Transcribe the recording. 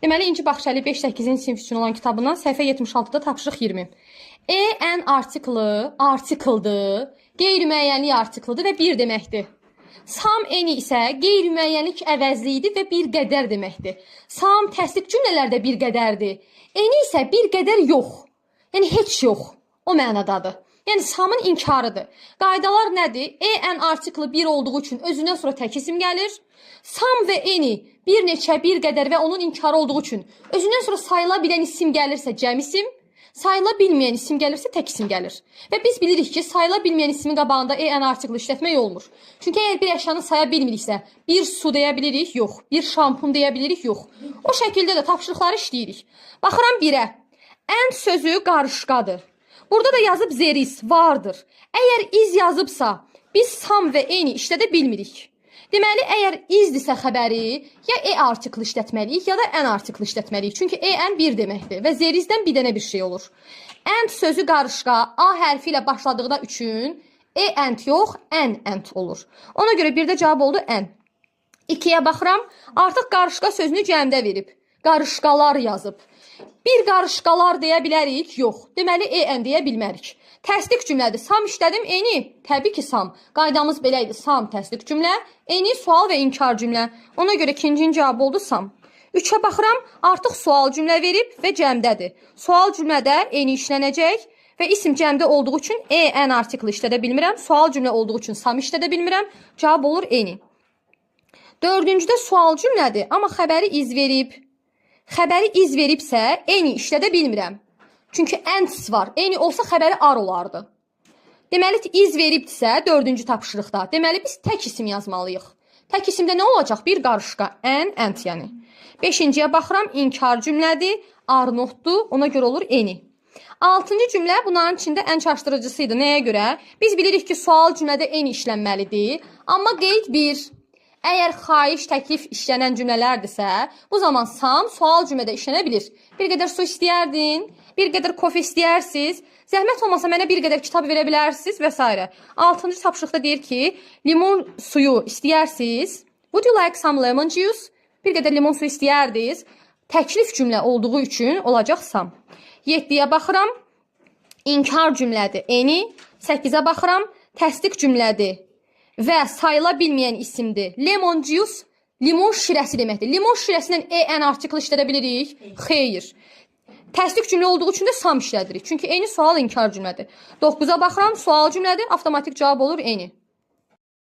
Deməli, İnci Baxşəli 5-8-ci sinif üçün olan kitabından səhifə 76-da tapşırıq 20. En artikeldir, qeyri-müəyyənlik artiklidir və bir deməkdir. Some any isə qeyri-müəyyənlik əvəzliyidir və bir qədər deməkdir. Some təsdiq cümlələrdə bir qədərdir. Any isə bir qədər yox. Yəni heç yox. O mənadadır. Yəni some'ın inkarıdır. Qaydalar nədir? En artikli bir olduğu üçün özündən sonra tək isim gəlir. Some və any bir neçə, bir qədər və onun inkarı olduğu üçün özündən sonra sayıla bilən isim gəlirsə cəm isim, sayıla bilməyən isim gəlirsə tək isim gəlir. Və biz bilirik ki, sayıla bilməyən ismin qabağında en artikli işlətmək olmur. Çünki əgər bir əşyanı saya bilmiriksə, bir su deyə bilirik, yox. Bir şampun deyə bilirik, yox. O şəkildə də tapşırıqları işləyirik. Baxıram 1-ə. En sözü qarışqadır. Burada da yazıb there is, vardır. Əgər is yazıbsa, biz some və any işlədə bilmirik. Deməli, əgər izdirsə xəbəri, ya artikli işlətməliyik, ya da en artikli işlətməliyik. Çünki en bir deməkdir və there is-dən bir dənə bir şey olur. And sözü qarışqa, A hərfi ilə başladığı üçün and yox, and olur. Ona görə bir də cavab oldu en. 2-yə baxıram, artıq qarışqa sözünü cəmdə verib. Qarışqalar yazıb. Bir qarışqalar deyə bilərik, yox. Deməli, en deyə bilmərik. Təsdiq cümlədir. Sam işlədim, eni. Təbii ki, sam. Qaydamız belə idi. Sam təsdiq cümlə, eni sual və inkar cümlə. Ona görə ikincinin cavabı oldu sam. 3-ə baxıram, artıq sual cümlə verib və cəmdədir. Sual cümlədə eni işlənəcək və isim cəmdə olduğu üçün en artikli işlədə bilmirəm. Sual cümlə olduğu üçün sam işlədə bilmirəm. Cavab olur eni. 4-cüdə sual cümlədir, amma xəbəri iz verib. Xəbəri iz veribsə, eni işlədə bilmirəm. Çünki ends var. Eni olsa xəbəri ar olardı. Deməli, iz veribdirsə 4-cü tapşırıqda. Deməli, biz tək isim yazmalıyıq. Tək isimdə nə olacaq? Bir qarışqa. And yəni. 5-ciyə baxıram, inkar cümlədir. Arnotdur. Ona görə olur eni. 6-cı cümlə bunların içində ən çaşdırıcısıydı. Nəyə görə? Biz bilirik ki, sual cümlədə eni işlənməlidir. Amma qeyd 1. Əgər xahiş, təklif işlənən cümlələrdirsə, bu zaman sam sual cümlədə işlənə bilir. Bir qədər su istəyərdin, bir qədər kofe istəyirsiniz, zəhmət olmasa mənə bir qədər kitab verə bilərsiniz və s. 6-cı tapşırıqda deyir ki, limon suyu istəyirsiniz. Would you like some lemon juice? Bir qədər limon suyu istəyirdiniz. Təklif cümlə olduğu üçün olacaq sam. 7-yə baxıram, inkar cümlədir, eni. 8-ə baxıram, təsdiq cümlədir və sayıla bilməyən isimdir. Lemon juice, limon şirəsi deməkdir. Limon şirəsindən en artikli işlədə bilirik? Xeyr. Təsdiq cümlə olduğu üçün də sam işlədirik. Çünki eni sual inkar cümlədir. 9-a baxıram, sual cümlədir, avtomatik cavab olur eni.